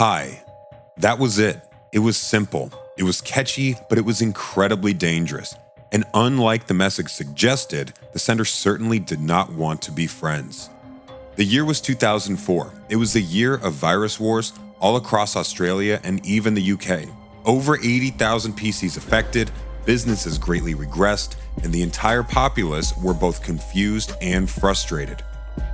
Hi. That was it. It was simple. It was catchy, but it was incredibly dangerous. And unlike the message suggested, the sender certainly did not want to be friends. The year was 2004. It was the year of virus wars all across Australia and even the UK. Over 80,000 PCs affected, businesses greatly regressed, and the entire populace were both confused and frustrated.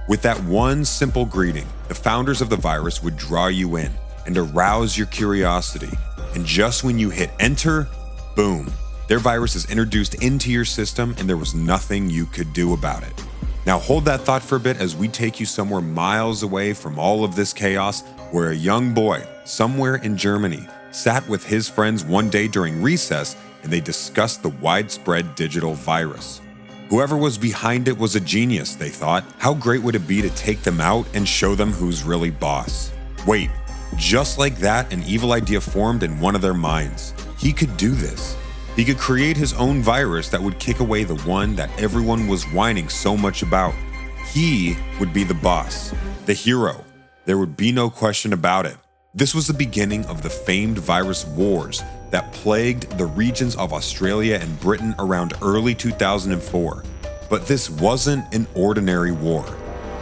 With that one simple greeting, the founders of the virus would draw you in and arouse your curiosity. And just when you hit enter, boom, their virus is introduced into your system and there was nothing you could do about it. Now hold that thought for a bit as we take you somewhere miles away from all of this chaos, where a young boy somewhere in Germany sat with his friends one day during recess and they discussed the widespread digital virus. Whoever was behind it was a genius, they thought. How great would it be to take them out and show them who's really boss? Wait, just like that, an evil idea formed in one of their minds. He could do this. He could create his own virus that would kick away the one that everyone was whining so much about. He would be the boss, the hero. There would be no question about it. This was the beginning of the famed virus wars that plagued the regions of Australia and Britain around early 2004. But this wasn't an ordinary war.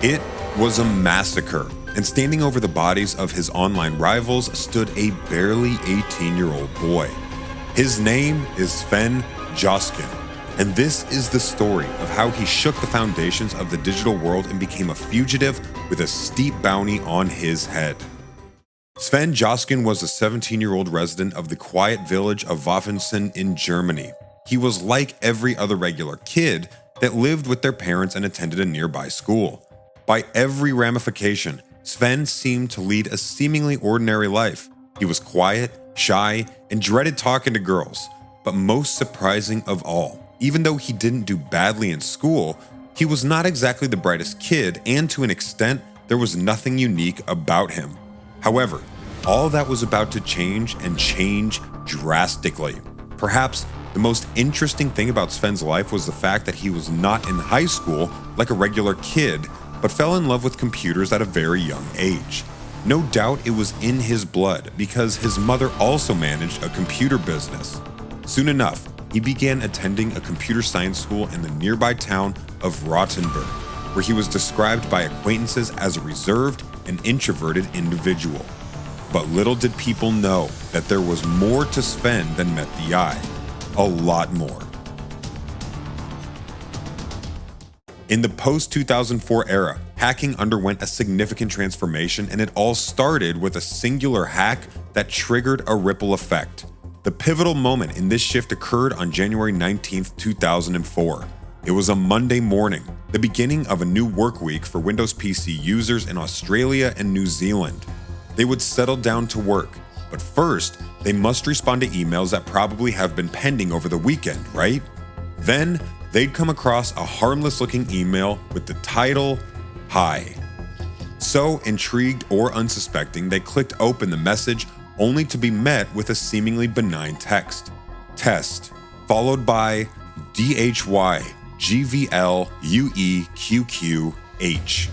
It was a massacre. And standing over the bodies of his online rivals stood a barely 18-year-old boy. His name is Sven Jaschan, and this is the story of how he shook the foundations of the digital world and became a fugitive with a steep bounty on his head. Sven Jaschan was a 17-year-old resident of the quiet village of Waffensen in Germany. He was like every other regular kid that lived with their parents and attended a nearby school. By every ramification, Sven seemed to lead a seemingly ordinary life. He was quiet, shy, and dreaded talking to girls. But most surprising of all, even though he didn't do badly in school, he was not exactly the brightest kid, and to an extent, there was nothing unique about him. However, all that was about to change, and change drastically. Perhaps the most interesting thing about Sven's life was the fact that he was not in high school like a regular kid, but fell in love with computers at a very young age. No doubt it was in his blood because his mother also managed a computer business. Soon enough, he began attending a computer science school in the nearby town of Rottenburg, where he was described by acquaintances as a reserved and introverted individual. But little did people know that there was more to Sven than met the eye. A lot more. In the post-2004 era, hacking underwent a significant transformation, and it all started with a singular hack that triggered a ripple effect. The pivotal moment in this shift occurred on January 19, 2004. It was a Monday morning, the beginning of a new work week for Windows PC users in Australia and New Zealand. They would settle down to work, but first, they must respond to emails that probably have been pending over the weekend, right? Then, they'd come across a harmless-looking email with the title, "Hi." So intrigued or unsuspecting, they clicked open the message only to be met with a seemingly benign text. Test, followed by DHYGVLUEQQH.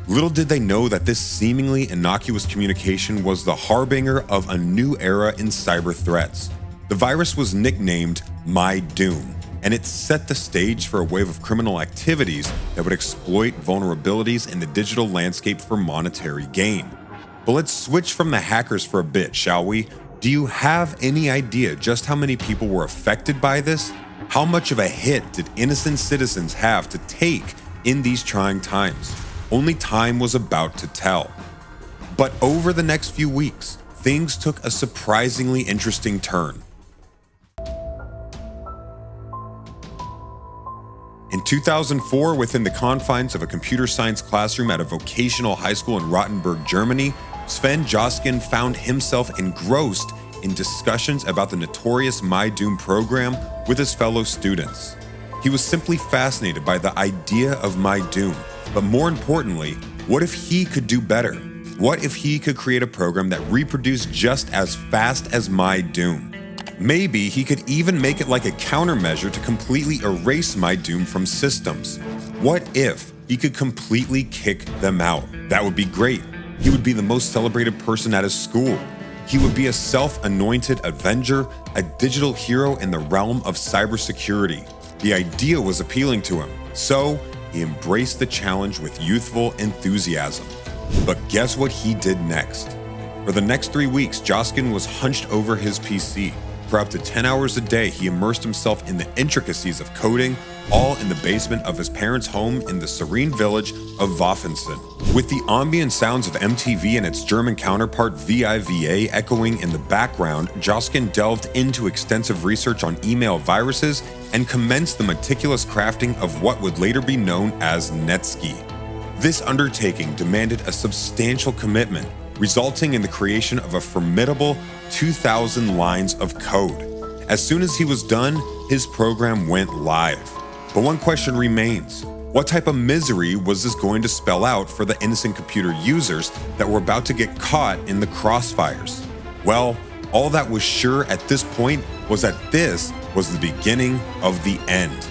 Little did they know that this seemingly innocuous communication was the harbinger of a new era in cyber threats. The virus was nicknamed My Doom, and it set the stage for a wave of criminal activities that would exploit vulnerabilities in the digital landscape for monetary gain. But let's switch from the hackers for a bit, shall we? Do you have any idea just how many people were affected by this? How much of a hit did innocent citizens have to take in these trying times? Only time was about to tell. But over the next few weeks, things took a surprisingly interesting turn. In 2004, within the confines of a computer science classroom at a vocational high school in Rottenburg, Germany, Sven Jaschan found himself engrossed in discussions about the notorious My Doom program with his fellow students. He was simply fascinated by the idea of My Doom, but more importantly, what if he could do better? What if he could create a program that reproduced just as fast as My Doom? Maybe he could even make it like a countermeasure to completely erase My Doom from systems. What if he could completely kick them out? That would be great. He would be the most celebrated person at his school. He would be a self-anointed Avenger, a digital hero in the realm of cybersecurity. The idea was appealing to him, so he embraced the challenge with youthful enthusiasm. But guess what he did next? For the next 3 weeks, Jaschan was hunched over his PC. For up to 10 hours a day, he immersed himself in the intricacies of coding, all in the basement of his parents' home in the serene village of Waffensen. With the ambient sounds of MTV and its German counterpart VIVA echoing in the background, Jaschan delved into extensive research on email viruses and commenced the meticulous crafting of what would later be known as Netsky. This undertaking demanded a substantial commitment, resulting in the creation of a formidable 2,000 lines of code. As soon as he was done, his program went live. But one question remains. What type of misery was this going to spell out for the innocent computer users that were about to get caught in the crossfires? Well, all that was sure at this point was that this was the beginning of the end.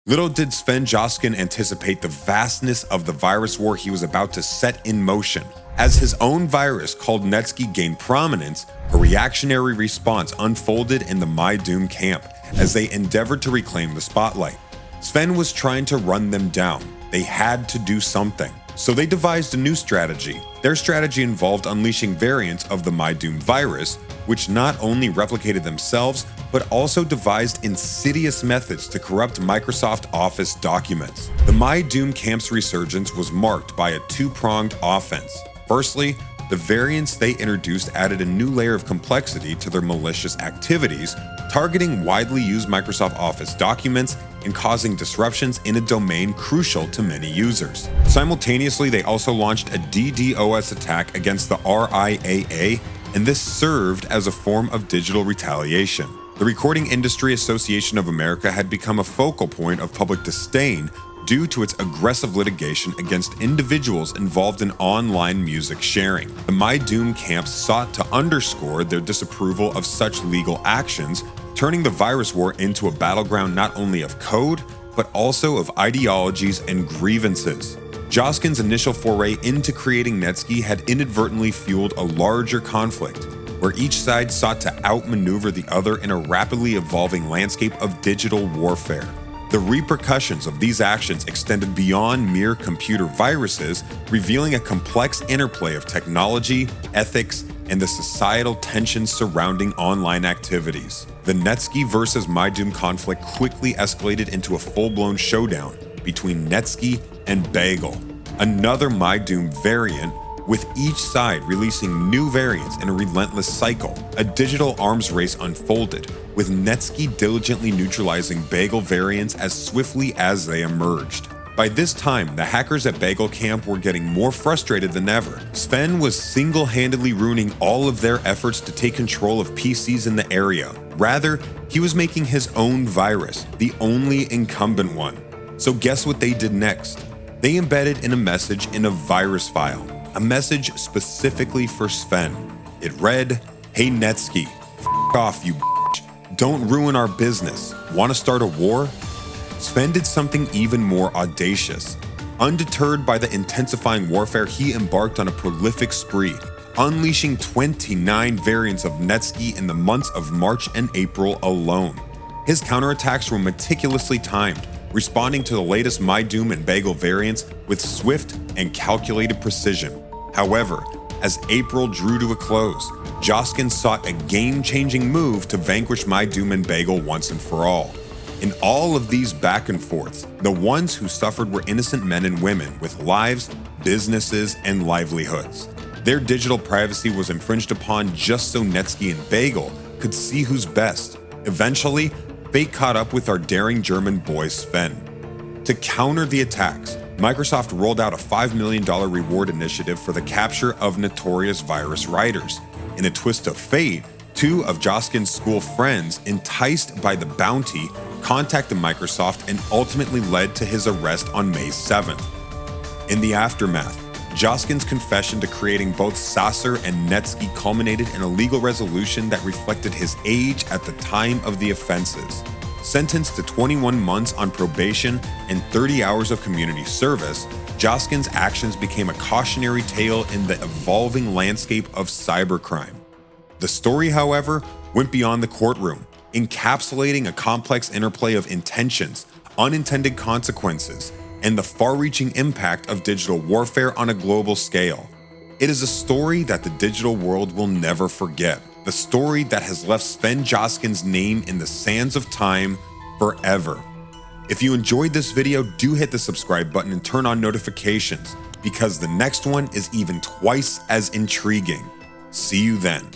Little did Sven Jaschan anticipate the vastness of the virus war he was about to set in motion. As his own virus called Netsky gained prominence, a reactionary response unfolded in the My Doom camp as they endeavored to reclaim the spotlight. Sven was trying to run them down. They had to do something. So they devised a new strategy. Their strategy involved unleashing variants of the My Doom virus, which not only replicated themselves, but also devised insidious methods to corrupt Microsoft Office documents. The My Doom camp's resurgence was marked by a two-pronged offense. Firstly, the variants they introduced added a new layer of complexity to their malicious activities, targeting widely used Microsoft Office documents and causing disruptions in a domain crucial to many users. Simultaneously, they also launched a DDoS attack against the RIAA, and this served as a form of digital retaliation. The Recording Industry Association of America had become a focal point of public disdain due to its aggressive litigation against individuals involved in online music sharing. The My Doom camp sought to underscore their disapproval of such legal actions, turning the virus war into a battleground not only of code, but also of ideologies and grievances. Jaschan's initial foray into creating Netsky had inadvertently fueled a larger conflict, where each side sought to outmaneuver the other in a rapidly evolving landscape of digital warfare. The repercussions of these actions extended beyond mere computer viruses, revealing a complex interplay of technology, ethics, and the societal tensions surrounding online activities. The Netsky versus My Doom conflict quickly escalated into a full-blown showdown between Netsky and Bagel, another My Doom variant, with each side releasing new variants in a relentless cycle. A digital arms race unfolded, with Netsky diligently neutralizing Bagel variants as swiftly as they emerged. By this time, the hackers at Bagel Camp were getting more frustrated than ever. Sven was single-handedly ruining all of their efforts to take control of PCs in the area. Rather, he was making his own virus, the only incumbent one. So guess what they did next? They embedded in a message in a virus file. A message specifically for Sven. It read, "Hey Netsky, f*** off you bitch. Don't ruin our business. Want to start a war?" Sven did something even more audacious. Undeterred by the intensifying warfare, he embarked on a prolific spree, unleashing 29 variants of Netsky in the months of March and April alone. His counterattacks were meticulously timed, responding to the latest My Doom and Bagel variants with swift and calculated precision. However, as April drew to a close, Jaschan sought a game-changing move to vanquish My Doom and Bagel once and for all. In all of these back and forths, the ones who suffered were innocent men and women with lives, businesses, and livelihoods. Their digital privacy was infringed upon just so Netsky and Bagel could see who's best. Eventually, fate caught up with our daring German boy Sven. To counter the attacks, Microsoft rolled out a $5 million reward initiative for the capture of notorious virus writers. In a twist of fate, two of Jaschan's school friends, enticed by the bounty, contacted Microsoft and ultimately led to his arrest on May 7th. In the aftermath, Jaschan's confession to creating both Sasser and Netsky culminated in a legal resolution that reflected his age at the time of the offenses. Sentenced to 21 months on probation and 30 hours of community service, Jaschan's actions became a cautionary tale in the evolving landscape of cybercrime. The story, however, went beyond the courtroom, encapsulating a complex interplay of intentions, unintended consequences, and the far-reaching impact of digital warfare on a global scale. It is a story that the digital world will never forget, the story that has left Sven Jaschan's name in the sands of time forever. If you enjoyed this video, do hit the subscribe button and turn on notifications, because the next one is even twice as intriguing. See you then.